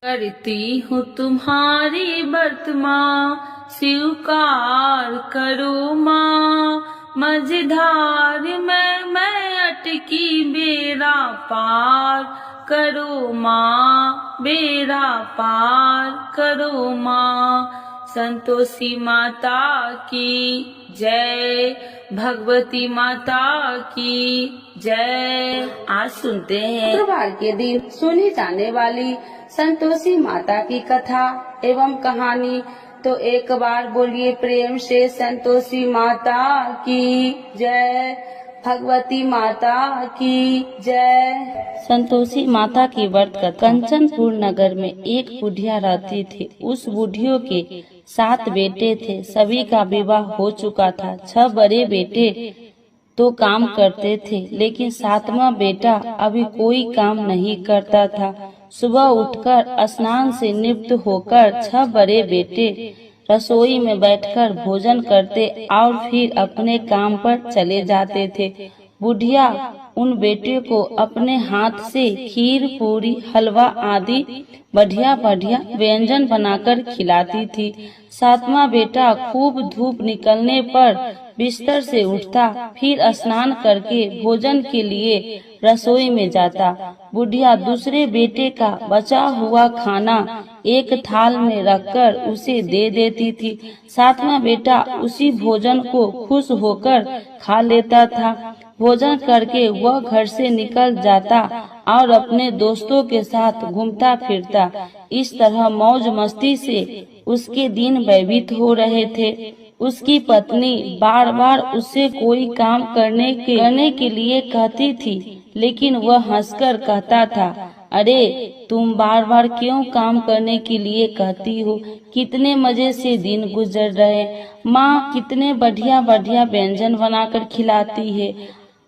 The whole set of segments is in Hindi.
करती हूँ तुम्हारी व्रत माँ, स्वीकार करो माँ। मझधार में मैं अटकी, बेड़ा पार करो माँ, बेड़ा पार करो माँ। संतोषी माता की जय, भगवती माता की जय। आज सुनते हैं शुक्रवार के दिन सुनी जाने वाली संतोषी माता की कथा एवं कहानी। तो एक बार बोलिए प्रेम से संतोषी माता की जय, भगवती माता की जय। संतोषी माता की व्रत कथा। कंचनपुर नगर में एक बुढ़िया रहती थी। उस बुढ़ियों के 7 बेटे थे। सभी का विवाह हो चुका था। 6 बड़े बेटे तो काम करते थे, लेकिन 7वां बेटा अभी कोई काम नहीं करता था। सुबह उठकर स्नान से निवृत्त होकर 6 बड़े बेटे रसोई में बैठकर भोजन करते और फिर अपने काम पर चले जाते थे। बुढ़िया उन बेटे को अपने हाथ से खीर, पूरी, हलवा आदि बढ़िया बढ़िया व्यंजन बनाकर खिलाती थी। 7वां बेटा खूब धूप निकलने पर बिस्तर से उठता, फिर स्नान करके भोजन के लिए रसोई में जाता। बुढ़िया दूसरे बेटे का बचा हुआ खाना एक थाल में रखकर उसे दे देती थी। 7वां बेटा उसी भोजन को खुश होकर खा लेता था। भोजन करके वह घर से निकल जाता और अपने दोस्तों के साथ घूमता फिरता। इस तरह मौज मस्ती से उसके दिन व्यतीत हो रहे थे। उसकी पत्नी बार बार उससे कोई काम करने के लिए कहती थी, लेकिन वह हंसकर कहता था, अरे तुम बार बार क्यों काम करने के लिए कहती हो? कितने मजे से दिन गुजर रहे। माँ कितने बढ़िया बढ़िया व्यंजन बनाकर खिलाती है।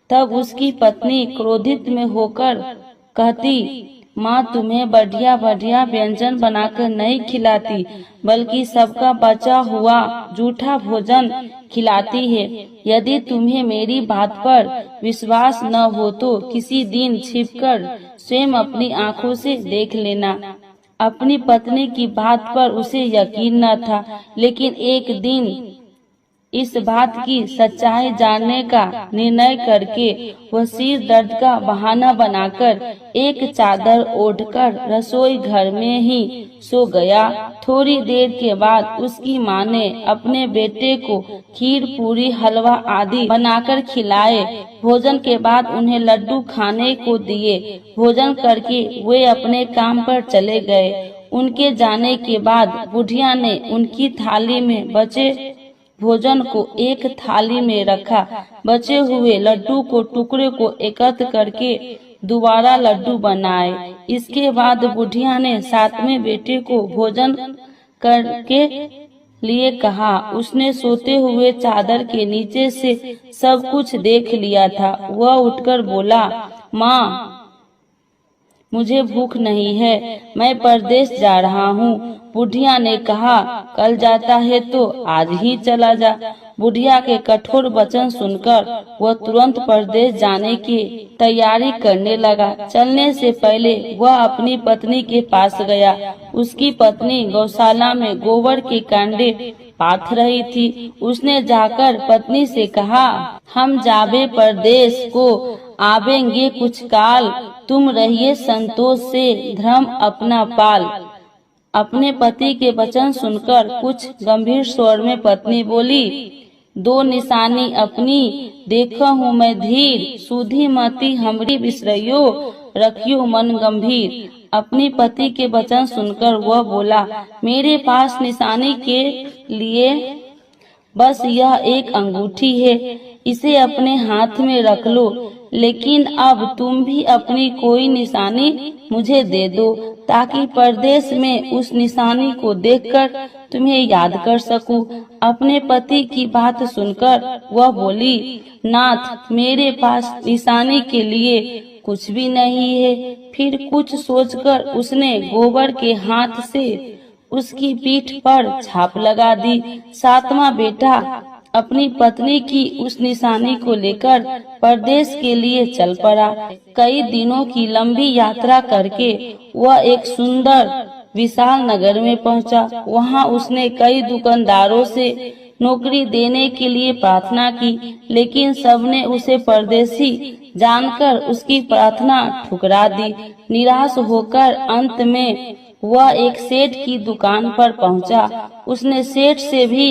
तब उसकी पत्नी क्रोधित में होकर कहती, माँ तुम्हें बढ़िया बढ़िया व्यंजन बनाकर नहीं खिलाती, बल्कि सबका बचा हुआ जूठा भोजन खिलाती है। यदि तुम्हें मेरी बात पर विश्वास न हो तो किसी दिन छिपकर स्वयं अपनी आंखों से देख लेना। अपनी पत्नी की बात पर उसे यकीन न था, लेकिन एक दिन इस बात की सच्चाई जानने का निर्णय करके वह सिर दर्द का बहाना बनाकर एक चादर ओढ़कर रसोई घर में ही सो गया। थोड़ी देर के बाद उसकी माँ ने अपने बेटे को खीर, पूरी, हलवा आदि बनाकर खिलाए। भोजन के बाद उन्हें लड्डू खाने को दिए। भोजन करके वे अपने काम पर चले गए। उनके जाने के बाद बुढ़िया ने उनकी थाली में बचे भोजन को एक थाली में रखा। बचे हुए लड्डू को टुकड़े को एकत्र करके दोबारा लड्डू बनाए। इसके बाद बुढ़िया ने 7वें बेटे को भोजन करके लिए कहा। उसने सोते हुए चादर के नीचे से सब कुछ देख लिया था। वह उठकर बोला, माँ मुझे भूख नहीं है, मैं परदेश जा रहा हूँ। बुढ़िया ने कहा, कल जाता है तो आज ही चला जा। बुढ़िया के कठोर वचन सुनकर वह तुरंत परदेश जाने की तैयारी करने लगा। चलने से पहले वह अपनी पत्नी के पास गया। उसकी पत्नी गौशाला में गोबर के कांडे पाथ रही थी। उसने जाकर पत्नी से कहा, हम जाबे परदेश को आवेंगे कुछ काल, तुम रहिए संतोष से धर्म अपना पाल। अपने पति के वचन सुनकर कुछ गंभीर स्वर में पत्नी बोली, 2 निशानी अपनी देखो हूँ मैं धीर, सुधी मती हमरी बिसरइयो, रखियो मन गंभीर। अपनी पति के वचन सुनकर वह बोला, मेरे पास निशानी के लिए बस यह एक अंगूठी है, इसे अपने हाथ में रख लो। लेकिन अब तुम भी अपनी कोई निशानी मुझे दे दो, ताकि परदेश में उस निशानी को देखकर तुम्हें याद कर सकूं। अपने पति की बात सुनकर वह बोली, नाथ मेरे पास निशानी के लिए कुछ भी नहीं है। फिर कुछ सोचकर उसने गोबर के हाथ से उसकी पीठ पर छाप लगा दी। 7वां बेटा अपनी पत्नी की उस निशानी को लेकर परदेश के लिए चल पड़ा। कई दिनों की लंबी यात्रा करके वह एक सुंदर विशाल नगर में पहुंचा। वहां उसने कई दुकानदारों से नौकरी देने के लिए प्रार्थना की, लेकिन सबने उसे परदेसी जानकर उसकी प्रार्थना ठुकरा दी। निराश होकर अंत में वह एक सेठ की दुकान पर पहुंचा। उसने सेठ से भी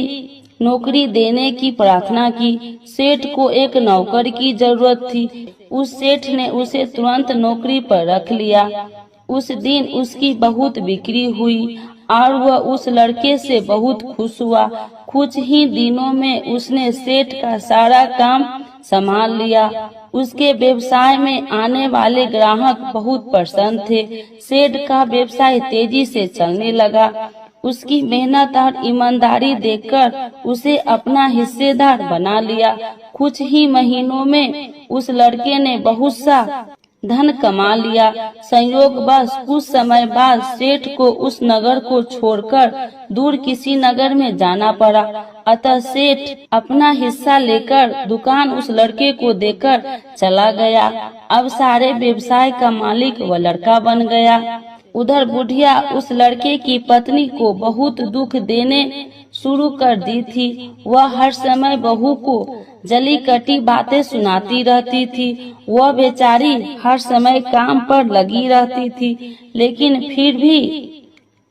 नौकरी देने की प्रार्थना की। सेठ को एक नौकर की जरूरत थी। उस सेठ ने उसे तुरंत नौकरी पर रख लिया। उस दिन उसकी बहुत बिक्री हुई और वह उस लड़के से बहुत खुश हुआ। कुछ ही दिनों में उसने सेठ का सारा काम संभाल लिया। उसके व्यवसाय में आने वाले ग्राहक बहुत प्रसन्न थे। सेठ का व्यवसाय तेजी से चलने लगा। उसकी मेहनत और ईमानदारी देखकर उसे अपना हिस्सेदार बना लिया। कुछ ही महीनों में उस लड़के ने बहुत सा धन कमा लिया। संयोगवश कुछ समय बाद सेठ को उस नगर को छोड़कर दूर किसी नगर में जाना पड़ा। अतः सेठ अपना हिस्सा लेकर दुकान उस लड़के को देकर चला गया। अब सारे व्यवसाय का मालिक वह लड़का बन गया। उधर बुढ़िया उस लड़के की पत्नी को बहुत दुख देने शुरू कर दी थी। वह हर समय बहू को जली कटी बातें सुनाती रहती थी। वह बेचारी हर समय काम पर लगी रहती थी, लेकिन फिर भी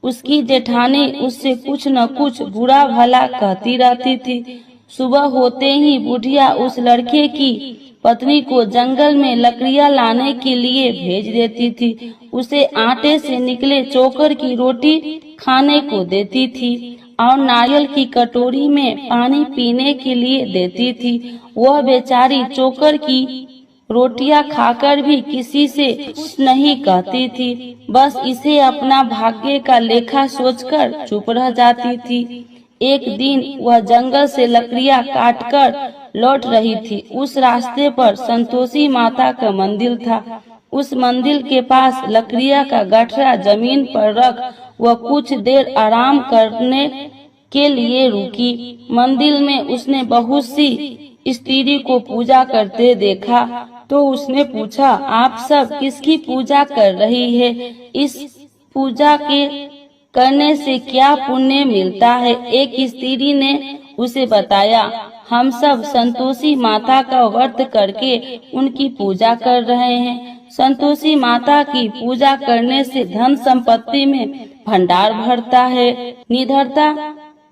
उसकी जेठानी उससे कुछ न कुछ बुरा भला कहती रहती थी। सुबह होते ही बुढ़िया उस लड़के की पत्नी को जंगल में लकड़ियां लाने के लिए भेज देती थी। उसे आटे से निकले चोकर की रोटी खाने को देती थी और नारियल की कटोरी में पानी पीने के लिए देती थी। वह बेचारी चोकर की रोटियां खाकर भी किसी से नहीं कहती थी। बस इसे अपना भाग्य का लेखा सोचकर चुप रह जाती थी। एक दिन वह जंगल से लकड़ियां काटकर लौट रही थी। उस रास्ते पर संतोषी माता का मंदिर था। उस मंदिर के पास लकड़ियां का गठरा जमीन पर रख वह कुछ देर आराम करने के लिए रुकी। मंदिर में उसने बहुत सी स्त्री को पूजा करते देखा, तो उसने पूछा, आप सब किसकी पूजा कर रही है? इस पूजा के करने से क्या पुण्य मिलता है? एक स्त्री ने उसे बताया, हम सब संतोषी माता का व्रत करके उनकी पूजा कर रहे हैं। संतोषी माता की पूजा करने से धन संपत्ति में भंडार भरता है, निडरता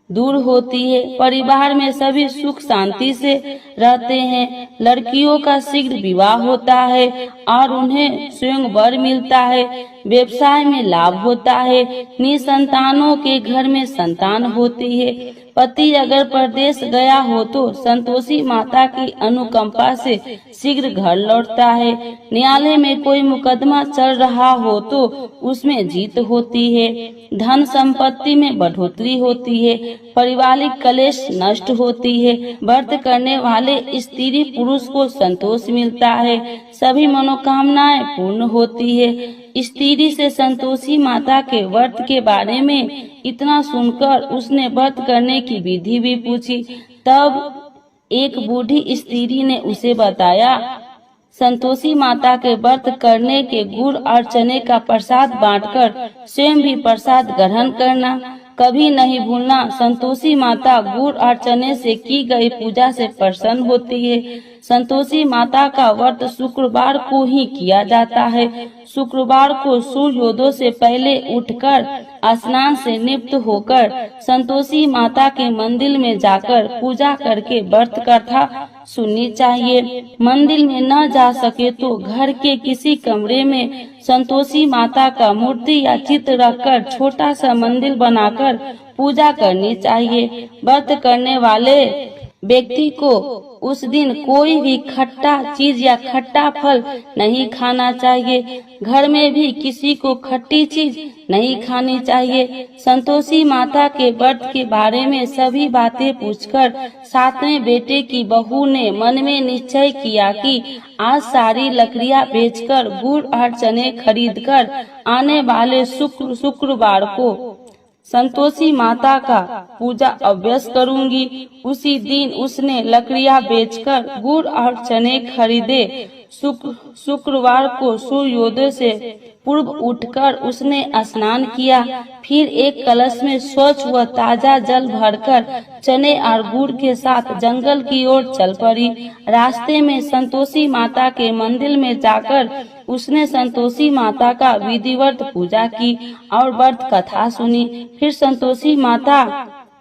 दूर होती है, परिवार में सभी सुख शांति से रहते हैं, लड़कियों का शीघ्र विवाह होता है और उन्हें स्वयं वर मिलता है, व्यवसाय में लाभ होता है, निसंतानों के घर में संतान होती है। पति अगर परदेश गया हो तो संतोषी माता की अनुकंपा से शीघ्र घर लौटता है। न्यायालय में कोई मुकदमा चल रहा हो तो उसमें जीत होती है, धन संपत्ति में बढ़ोतरी होती है, पारिवारिक कलेश नष्ट होती है, व्रत करने वाले स्त्री पुरुष को संतोष मिलता है, सभी मनोकामनाएं पूर्ण होती है। स्त्री से संतोषी माता के व्रत के बारे में इतना सुनकर उसने व्रत करने की विधि भी पूछी। तब एक बूढ़ी स्त्री ने उसे बताया, संतोषी माता के व्रत करने के गुड़ और चने का प्रसाद बांटकर स्वयं भी प्रसाद ग्रहण करना, कभी नहीं भूलना। संतोषी माता गुड़ और चने से की गई पूजा से प्रसन्न होती है। संतोषी माता का व्रत शुक्रवार को ही किया जाता है। शुक्रवार को सूर्योदय से पहले उठकर स्नान से निवृत्त होकर संतोषी माता के मंदिर में जाकर पूजा करके व्रत कथा सुननी चाहिए। मंदिर में न जा सके तो घर के किसी कमरे में संतोषी माता का मूर्ति या चित्र रखकर छोटा सा मंदिर बनाकर पूजा करनी चाहिए। व्रत करने वाले व्यक्ति को उस दिन कोई भी खट्टा चीज या खट्टा फल नहीं खाना चाहिए। घर में भी किसी को खट्टी चीज नहीं खानी चाहिए। संतोषी माता के व्रत के बारे में सभी बातें पूछकर सातवें बेटे की बहू ने मन में निश्चय किया कि आज सारी लकड़ियां बेचकर गुड़ और चने खरीदकर आने वाले शुक्रवार को संतोषी माता का पूजा अवश्य करूंगी। उसी दिन उसने लकड़ियां बेचकर गुड़ और चने खरीदे शुक्रवार को सूर्योदय से पूर्व उठकर उसने स्नान किया। फिर एक कलश में स्वच्छ व ताजा जल भरकर चने और गुड़ के साथ जंगल की ओर चल पड़ी। रास्ते में संतोषी माता के मंदिर में जाकर उसने संतोषी माता का विधिवत पूजा की और व्रत कथा सुनी। फिर संतोषी माता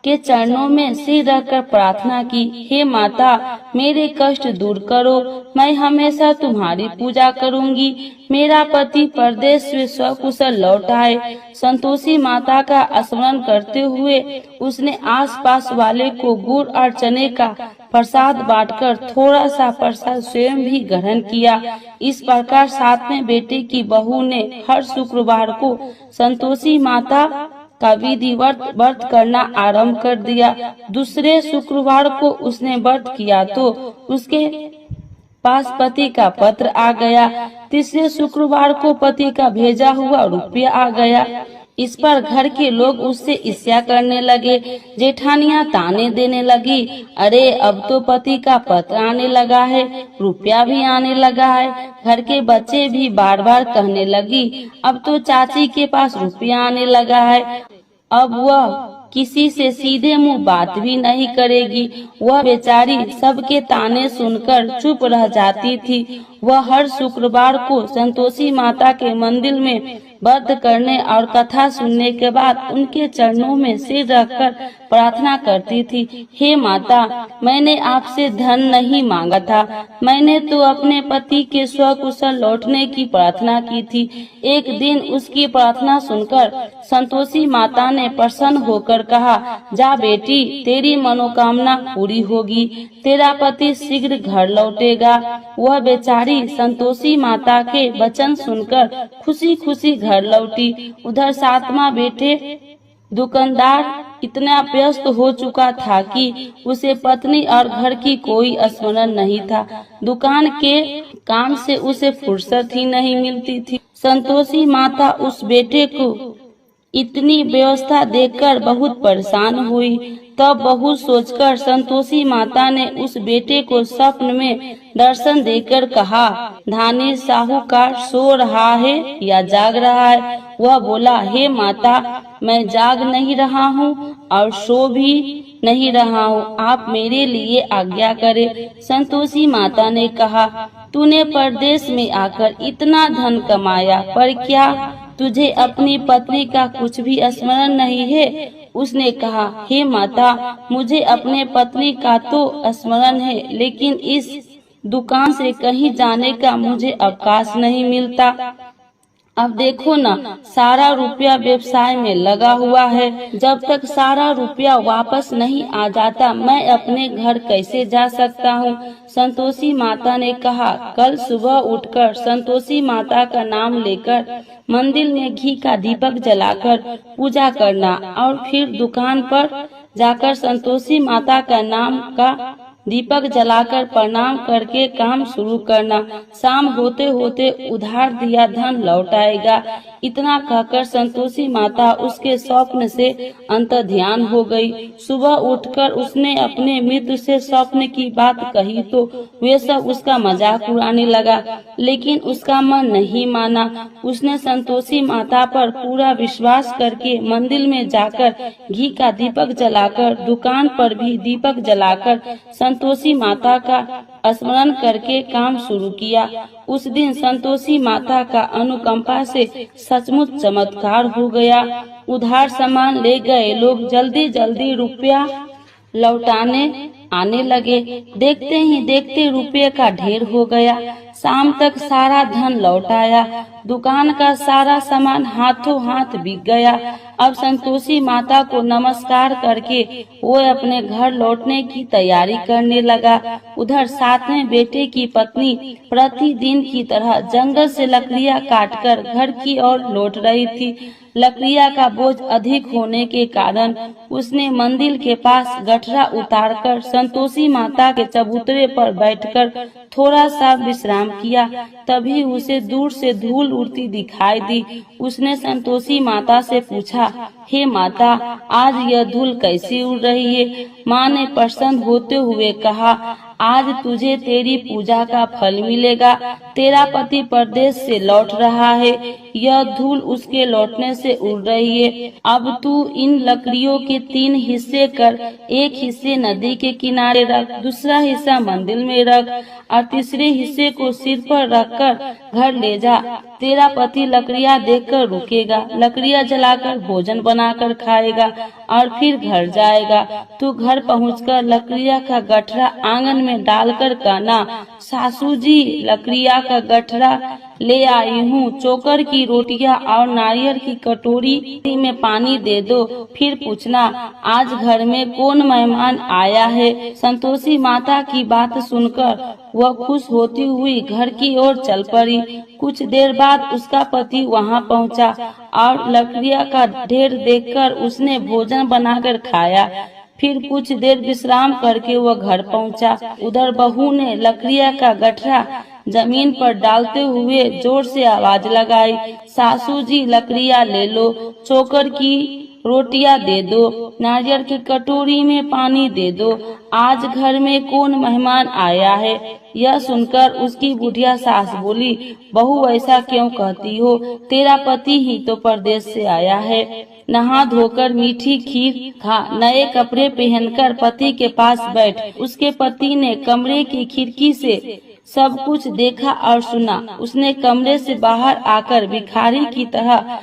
के चरणों में सिर रखकर प्रार्थना की, हे माता, मेरे कष्ट दूर करो, मैं हमेशा तुम्हारी पूजा करूंगी। मेरा पति परदेश से सकुशल लौट आए। संतोषी माता का स्मरण करते हुए उसने आसपास वाले को गुड़ और चने का प्रसाद बांटकर थोड़ा सा प्रसाद स्वयं भी ग्रहण किया। इस प्रकार सातवें बेटे की बहू ने हर शुक्रवार को संतोषी माता का विधिवत व्रत करना आरंभ कर दिया। दूसरे शुक्रवार को उसने व्रत किया तो उसके पास पति का पत्र आ गया। तीसरे शुक्रवार को पति का भेजा हुआ रुपया आ गया। इस पर घर के लोग उससे ईर्ष्या करने लगे। जेठानियां ताने देने लगी, अरे अब तो पति का पत्र आने लगा है, रुपया भी आने लगा है। घर के बच्चे भी बार बार कहने लगी, अब तो चाची के पास रुपया आने लगा है। अब वह किसी से सीधे मुंह बात भी नहीं करेगी। वह बेचारी सबके ताने सुनकर चुप रह जाती थी। वह हर शुक्रवार को संतोषी माता के मंदिर में व्रत करने और कथा सुनने के बाद उनके चरणों में सिर रखकर प्रार्थना करती थी, हे माता, मैंने आपसे धन नहीं मांगा था, मैंने तो अपने पति के स्वकुशल लौटने की प्रार्थना की थी। एक दिन उसकी प्रार्थना सुनकर संतोषी माता ने प्रसन्न होकर कहा, जा बेटी, तेरी मनोकामना पूरी होगी, तेरा पति शीघ्र घर लौटेगा। वह बेचारी संतोषी माता के वचन सुनकर खुशी खुशी घर लौटी। उधर सातवां बेटे दुकानदार इतना व्यस्त हो चुका था कि उसे पत्नी और घर की कोई स्मरण नहीं था। दुकान के काम से उसे फुर्सत ही नहीं मिलती थी। संतोषी माता उस बेटे को इतनी व्यवस्था देखकर बहुत परेशान हुई। तब बहुत सोचकर संतोषी माता ने उस बेटे को स्वप्न में दर्शन देकर कहा, धानी साहूकार सो रहा है या जाग रहा है? वह बोला, हे माता, मैं जाग नहीं रहा हूँ और सो भी नहीं रहा हूँ, आप मेरे लिए आज्ञा करें। संतोषी माता ने कहा, तूने परदेश में आकर इतना धन कमाया, पर क्या तुझे अपनी पत्नी का कुछ भी स्मरण नहीं है? उसने कहा, हे माता, मुझे अपने पत्नी का तो स्मरण है, लेकिन इस दुकान से कहीं जाने का मुझे अवकाश नहीं मिलता। अब देखो ना, सारा रुपया व्यवसाय में लगा हुआ है। जब तक सारा रुपया वापस नहीं आ जाता, मैं अपने घर कैसे जा सकता हूँ? संतोषी माता ने कहा, कल सुबह उठकर संतोषी माता का नाम लेकर मंदिर में घी का दीपक जलाकर पूजा करना और फिर दुकान पर जाकर संतोषी माता का नाम का दीपक जलाकर प्रणाम करके काम शुरू करना। शाम होते होते उधार दिया धन लौट आएगा। इतना कहकर संतोषी माता उसके स्वप्न से अंतर्ध्यान हो गई। सुबह उठकर उसने अपने मित्र से स्वप्न की बात कही तो वे सब उसका मजाक उड़ाने लगा, लेकिन उसका मन नहीं माना। उसने संतोषी माता पर पूरा विश्वास करके मंदिर में जाकर घी का दीपक जलाकर, दुकान पर भी दीपक जलाकर संतोषी माता का स्मरण करके काम शुरू किया। उस दिन संतोषी माता का अनुकंपा से सचमुच चमत्कार हो गया। उधार सामान ले गए लोग जल्दी जल्दी रुपया लौटाने आने लगे। देखते ही देखते रुपये का ढेर हो गया। शाम तक सारा धन लौट आया। दुकान का सारा सामान हाथों हाथ बिक गया। अब संतोषी माता को नमस्कार करके वो अपने घर लौटने की तैयारी करने लगा। उधर सातवें बेटे की पत्नी प्रतिदिन की तरह जंगल से लकड़ियां काटकर घर की ओर लौट रही थी। लकड़ियां का बोझ अधिक होने के कारण उसने मंदिर के पास गठरा उतारकर संतोषी माता के चबूतरे पर बैठकर थोड़ा सा विश्राम किया। तभी उसे दूर से धूल उड़ती दिखाई दी। उसने संतोषी माता से पूछा, हे माता, आज यह धूल कैसी उड़ रही है? माँ ने प्रसन्न होते हुए कहा, आज तुझे तेरी पूजा का फल मिलेगा। तेरा पति परदेश से लौट रहा है, यह धूल उसके लौटने से उड़ रही है। अब तू इन लकड़ियों के 3 हिस्से कर, एक हिस्से नदी के किनारे रख, दूसरा हिस्सा मंदिर में रख और तीसरे हिस्से को सिर पर रखकर घर ले जा। तेरा पति लकड़ियाँ देखकर रुकेगा, लकड़ियाँ जलाकर भोजन बनाकर खाएगा और फिर घर जाएगा। तू घर पहुंचकर लकड़ियाँ का गठरा आंगन में डालकर कहना, सासू जी लकड़ियाँ का गठरा ले आई हूँ, चोकर की रोटियां और नारियल की कटोरी में पानी दे दो। फिर पूछना, आज घर में कौन मेहमान आया है। संतोषी माता की बात सुनकर वह खुश होती हुई घर की ओर चल पड़ी। कुछ देर बाद उसका पति वहां पहुंचा और लकड़ियाँ का ढेर देखकर उसने भोजन बनाकर खाया। फिर कुछ देर विश्राम करके वह घर पहुंचा। उधर बहू ने लकड़ियाँ का गठरा जमीन पर डालते हुए जोर से आवाज लगाई, सासू जी लकड़ियाँ ले लो, चोकर की रोटियां दे दो, नारियल की कटोरी में पानी दे दो, आज घर में कौन मेहमान आया है। यह सुनकर उसकी बुढ़िया सास बोली, बहू ऐसा क्यों कहती हो, तेरा पति ही तो परदेश से आया है। नहा धोकर मीठी खीर खा, नए कपड़े पहनकर पति के पास बैठ। उसके पति ने कमरे की खिड़की से सब कुछ देखा और सुना। उसने कमरे से बाहर आकर भिखारी की तरह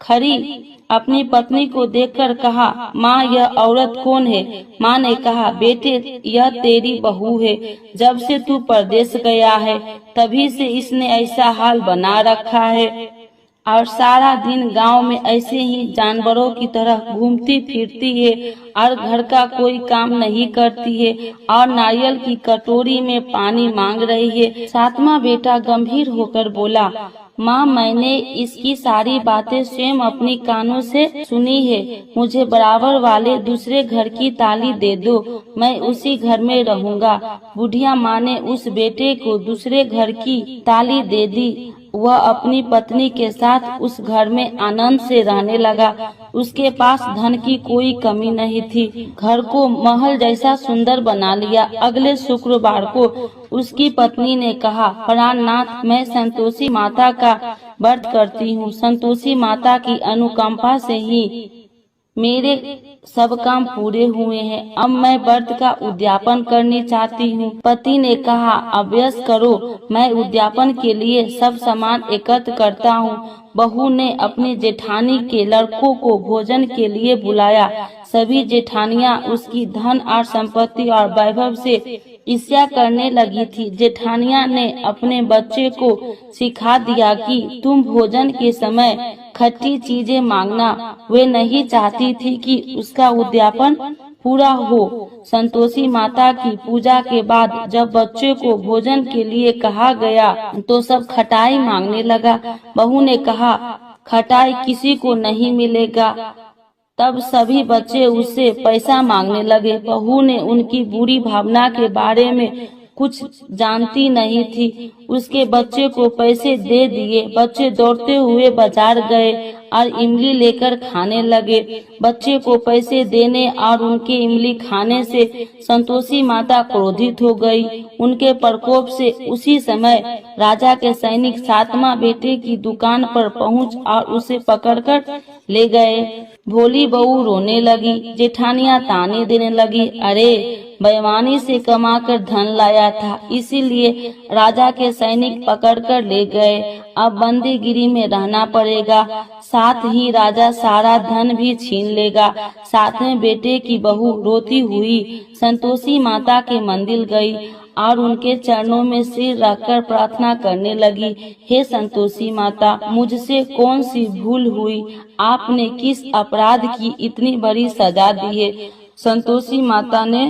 खड़ी अपनी पत्नी को देखकर कहा, माँ यह औरत कौन है। माँ ने कहा, बेटे यह तेरी बहू है, जब से तू परदेश गया है तभी से इसने ऐसा हाल बना रखा है और सारा दिन गांव में ऐसे ही जानवरों की तरह घूमती फिरती है और घर का कोई काम नहीं करती है और नारियल की कटोरी में पानी मांग रही है। 7वां बेटा गंभीर होकर बोला, माँ मैंने इसकी सारी बातें स्वयं अपनी कानों से सुनी है, मुझे बराबर वाले दूसरे घर की ताली दे दो, मैं उसी घर में रहूंगा। बुढ़िया माँ ने उस बेटे को दूसरे घर की ताली दे दी। वह अपनी पत्नी के साथ उस घर में आनंद से रहने लगा। उसके पास धन की कोई कमी नहीं थी, घर को महल जैसा सुंदर बना लिया। अगले शुक्रवार को उसकी पत्नी ने कहा, प्राणनाथ मैं संतोषी माता का व्रत करती हूँ, संतोषी माता की अनुकंपा से ही मेरे सब काम पूरे हुए हैं, अब मैं व्रत का उद्यापन करनी चाहती हूँ। पति ने कहा, अभ्यास करो, मैं उद्यापन के लिए सब सामान एकत्र करता हूँ। बहू ने अपनी जेठानी के लड़कों को भोजन के लिए बुलाया। सभी जेठानियाँ उसकी धन और संपत्ति और वैभव से ईर्ष्या करने लगी थी। जेठानिया ने अपने बच्चे को सिखा दिया कि तुम भोजन के समय खट्टी चीजें मांगना। वे नहीं चाहती थी कि उसका उद्यापन पूरा हो। संतोषी माता की पूजा के बाद जब बच्चे को भोजन के लिए कहा गया तो सब खटाई मांगने लगा। बहू ने कहा, खटाई किसी को नहीं मिलेगा। तब सभी बच्चे उससे पैसा मांगने लगे। बहू ने उनकी बुरी भावना के बारे में कुछ जानती नहीं थी, उसके बच्चे को पैसे दे दिए। बच्चे दौड़ते हुए बाजार गए और इमली लेकर खाने लगे। बच्चे को पैसे देने और उनके इमली खाने से संतोषी माता क्रोधित हो गई। उनके प्रकोप से उसी समय राजा के सैनिक 7वां बेटे की दुकान पर पहुंच और उसे पकड़कर ले गए। भोली बहू रोने लगी, जेठानियां ताने देने लगी, अरे बेईमानी से कमाकर धन लाया था, इसीलिए राजा के सैनिक पकड़कर ले गए। अब बंदीगिरी में रहना पड़ेगा, साथ ही राजा सारा धन भी छीन लेगा। 7वें बेटे की बहू रोती हुई संतोषी माता के मंदिर गई और उनके चरणों में सिर रखकर प्रार्थना करने लगी, हे संतोषी माता, मुझसे कौन सी भूल हुई, आपने किस अपराध की इतनी बड़ी सजा दी है। संतोषी माता ने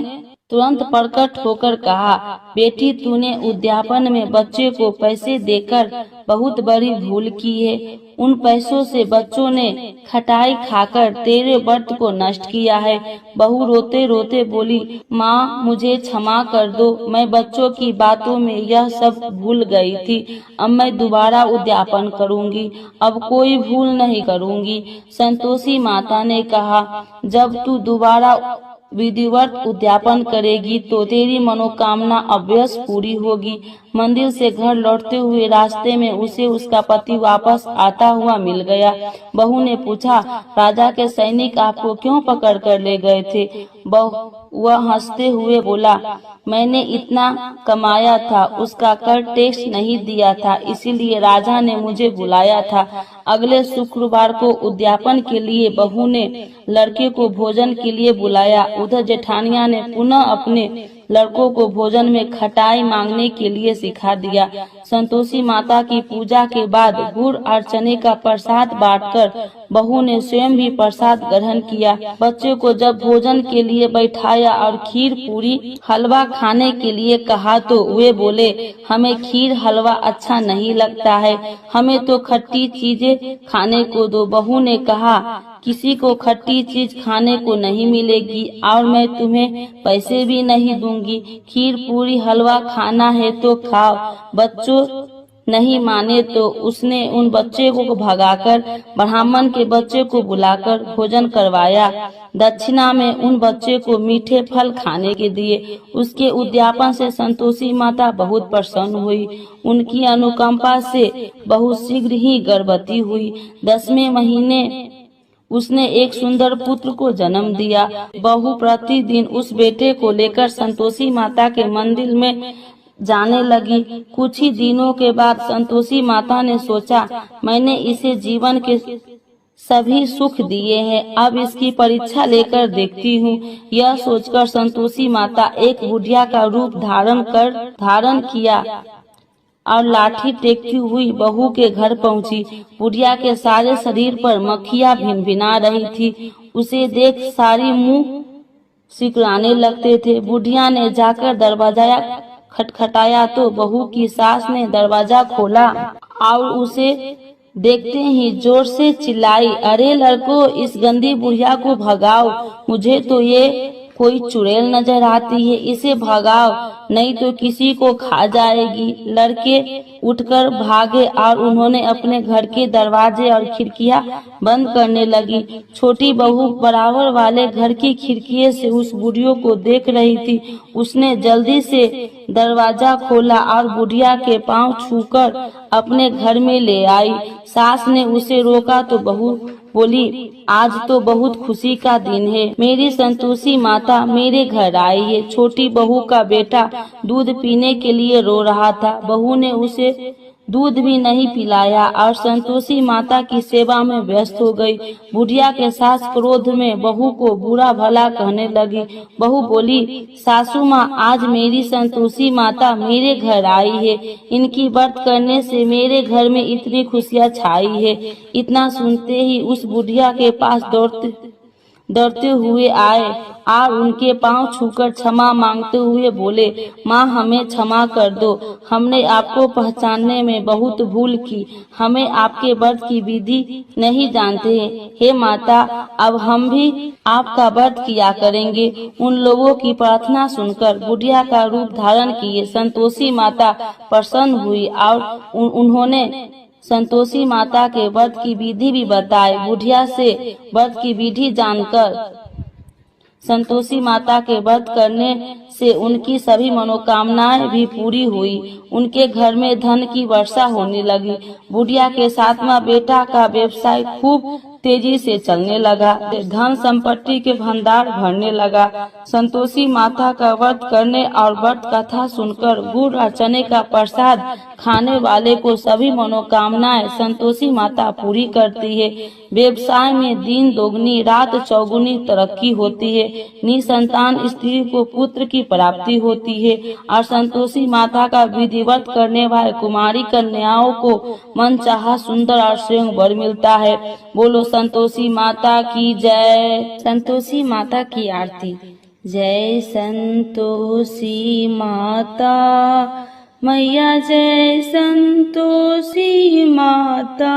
तुरंत प्रकट होकर कहा, बेटी तूने उद्यापन में बच्चे को पैसे देकर बहुत बड़ी भूल की है। उन पैसों से बच्चों ने खटाई खाकर तेरे व्रत को नष्ट किया है। बहू रोते रोते बोली, माँ मुझे क्षमा कर दो, मैं बच्चों की बातों में यह सब भूल गई थी। अब मैं दोबारा उद्यापन करूंगी, अब कोई भूल नहीं करूंगी। संतोषी माता ने कहा, जब तू दोबारा विधिवत उद्यापन करेगी तो तेरी मनोकामना अवश्य पूरी होगी। मंदिर से घर लौटते हुए रास्ते में उसे उसका पति वापस आता हुआ मिल गया। बहू ने पूछा, राजा के सैनिक आपको क्यों पकड़ कर ले गए थे? वह हंसते हुए बोला, मैंने इतना कमाया था, उसका कर टैक्स नहीं दिया था, इसीलिए राजा ने मुझे बुलाया था। अगले शुक्रवार को उद्यापन के लिए बहू ने लड़के को भोजन के लिए बुलाया। उधर जेठानिया ने पुनः अपने लड़कों को भोजन में खटाई मांगने के लिए सिखा दिया। संतोषी माता की पूजा के बाद गुड़ और चने का प्रसाद बांटकर बहू ने स्वयं भी प्रसाद ग्रहण किया। बच्चे को जब भोजन के लिए बैठाया और खीर पूरी हलवा खाने के लिए कहा तो वे बोले, हमें खीर हलवा अच्छा नहीं लगता है, हमें तो खट्टी चीजें खाने को दो। बहू ने कहा, किसी को खट्टी चीज खाने को नहीं मिलेगी और मैं तुम्हें पैसे भी नहीं दूंगी। खीर पूरी हलवा खाना है तो खाओ। बच्चों नहीं माने तो उसने उन बच्चे को भगाकर ब्राह्मण के बच्चे को बुलाकर भोजन करवाया। दक्षिणा में उन बच्चे को मीठे फल खाने के दिए। उसके उद्यापन से संतोषी माता बहुत प्रसन्न हुई। उनकी अनुकंपा से बहुत शीघ्र ही गर्भवती हुई। 10वें महीने उसने एक सुंदर पुत्र को जन्म दिया। बहू प्रतिदिन उस बेटे को लेकर संतोषी माता के मंदिर में जाने लगी। कुछ ही दिनों के बाद संतोषी माता ने सोचा, मैंने इसे जीवन के सभी सुख दिए हैं, अब इसकी परीक्षा लेकर देखती हूँ। यह सोचकर संतोषी माता एक बुढ़िया का रूप धारण किया और लाठी टेकती हुई बहू के घर पहुंची। बुढ़िया के सारे शरीर पर मक्खियां भिनभिना रही थी। उसे देख सारी मुंह सिकुड़ाने लगते थे। बुढ़िया ने जाकर दरवाजा खटखटाया तो बहू की सास ने दरवाजा खोला और उसे देखते ही जोर से चिल्लाई, अरे लड़को, इस गंदी बुढ़िया को भगाओ, मुझे तो ये कोई चुड़ैल नजर आती है, इसे भगाओ नहीं तो किसी को खा जाएगी। लड़के उठकर भागे और उन्होंने अपने घर के दरवाजे और खिड़कियां बंद करने लगी। छोटी बहू बराबर वाले घर की खिड़की से उस बुढ़िया को देख रही थी। उसने जल्दी से दरवाजा खोला और बुढ़िया के पांव छूकर अपने घर में ले आई। सास ने उसे रोका तो बहू बोली, आज तो बहुत खुशी का दिन है, मेरी संतोषी माता मेरे घर आई है। छोटी बहू का बेटा दूध पीने के लिए रो रहा था। बहू ने उसे दूध भी नहीं पिलाया और संतोषी माता की सेवा में व्यस्त हो गई। बुढ़िया के सास क्रोध में बहू को बुरा भला कहने लगी। बहू बोली, सासू माँ, आज मेरी संतोषी माता मेरे घर आई है, इनकी व्रत करने से मेरे घर में इतनी खुशियाँ छाई है। इतना सुनते ही उस बुढ़िया के पास दौड़ते हुए आए और उनके पांव छूकर क्षमा मांगते हुए बोले, माँ हमें क्षमा कर दो, हमने आपको पहचानने में बहुत भूल की, हमें आपके व्रत की विधि नहीं जानते हैं। हे माता, अब हम भी आपका व्रत किया करेंगे। उन लोगों की प्रार्थना सुनकर बुढ़िया का रूप धारण किए संतोषी माता प्रसन्न हुई और उन्होंने संतोषी माता के व्रत की विधि भी बताई। बुढ़िया से व्रत की विधि जानकर संतोषी माता के व्रत करने से उनकी सभी मनोकामनाएं भी पूरी हुई। उनके घर में धन की वर्षा होने लगी। बुढ़िया के 7वां बेटा का व्यवसाय खूब तेजी से चलने लगा। धन संपत्ति के भंडार भरने लगा। संतोषी माता का व्रत करने और व्रत कथा सुनकर गुड़ और चने का प्रसाद खाने वाले को सभी मनोकामनाएं संतोषी माता पूरी करती है। व्यवसाय में दिन दोगुनी रात चौगुनी तरक्की होती है। निसंतान स्त्री को पुत्र की प्राप्ति होती है और संतोषी माता का विधिवत करने वाले कुमारी कन्याओं को मनचाहा सुंदर और श्रेष्ठ वर मिलता है। बोलो संतोषी माता की जय। संतोषी माता की आरती। जय संतोषी माता मैया, जय संतोषी माता,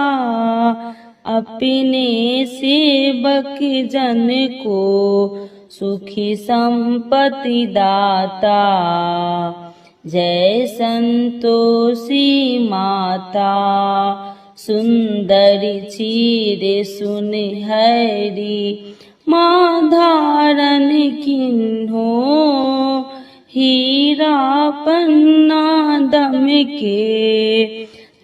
अपने सेवक जन को सुखी संपत्ति दाता। जय संतोषी माता, सुंदरी चीरे सुनहरी माँ धारण किन्हो, हीरा पन्ना दम के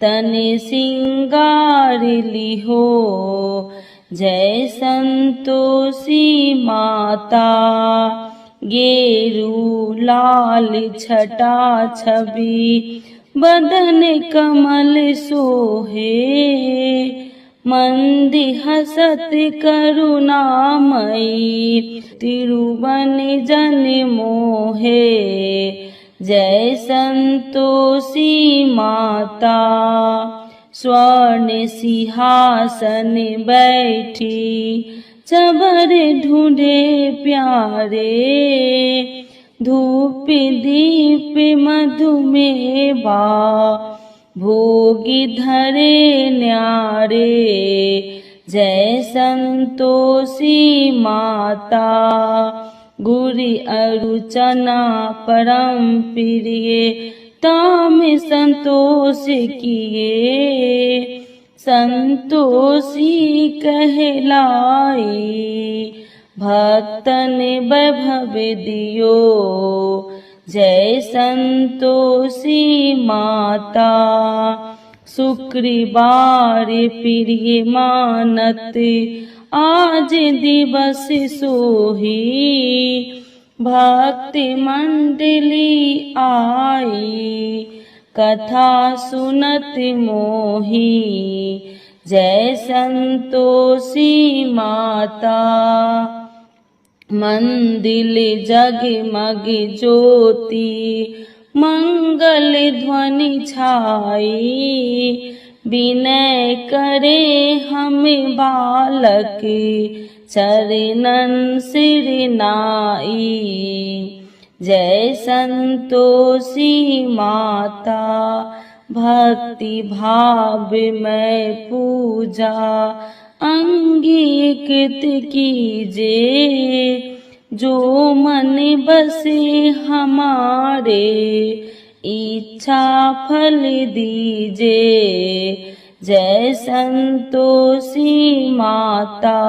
तन सिंगार लिहो। जय संतोषी माता गेरू लाल छटा छवि बदन कमल सोहे। मंदी हसत करुणामयी तिरुवन जन मोहे। जय संतोषी माता स्वर्ण सिंहासन बैठी चबर ढूंढे प्यारे। धूप दीप मधुमेवा भोगी धरे न्यारे। जय संतोषी माता गुरी अरुचना परम प्रिय ताम संतोष किए। संतोषी कहलाई भक्तन वैभव दियो। जय संतोषी माता शुक्रवार प्रिय मानत आज दिवस सोही। भक्ति मंडली आई कथा सुनत मोही। जय संतोषी माता मंदिर जगमग ज्योति मंगल ध्वनि छाई। विनय करे हम बालक चरणन सिर नाई। जय संतोषी माता भक्ति भाव में पूजा अंगीकृत कीजे। जो मन बसे हमारे इच्छा फल दीजे। जय संतोषी माता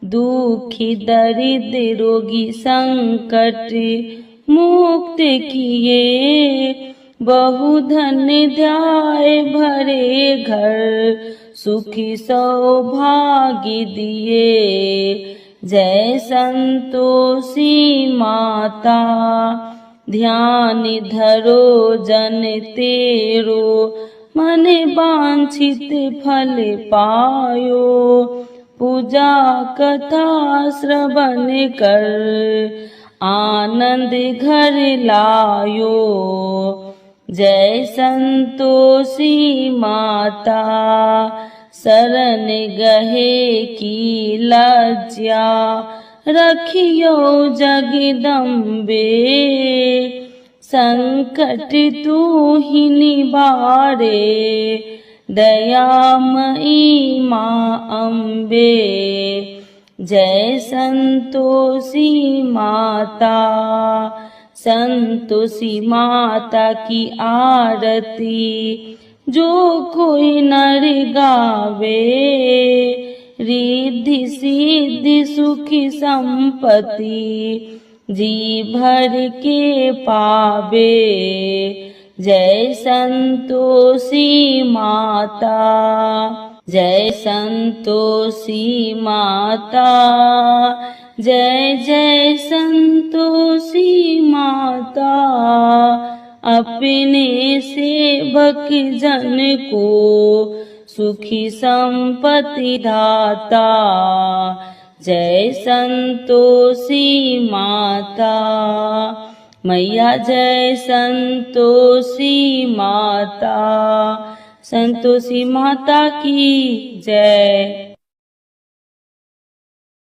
दुखी दरिद्र रोगी संकट मुक्त किए। बहु धन्य ध्याय भरे घर सुखी सौभाग्य दिए। जय संतोषी माता ध्यान धरो जन तेरो मन वांछित फल पायो। पूजा कथा श्रवण कर आनंद घर लायो। जय संतोषी माता शरण गहे की लज्जा रखियो जगदम्बे। संकट तू ही निवारे दयामयी माँ अम्बे। जय संतोषी माता संतोषी माता की आरती जो कोई नर गावे। रिद्धि सिद्धि सुखी संपत्ति जी भर के पावे। जय संतोषी माता जय संतोषी माता जय जय संतोषी माता। अपने सेवक जन को सुखी संपत्ति दाता। जय संतोषी माता मैया जय संतोषी माता। संतोषी माता की जय।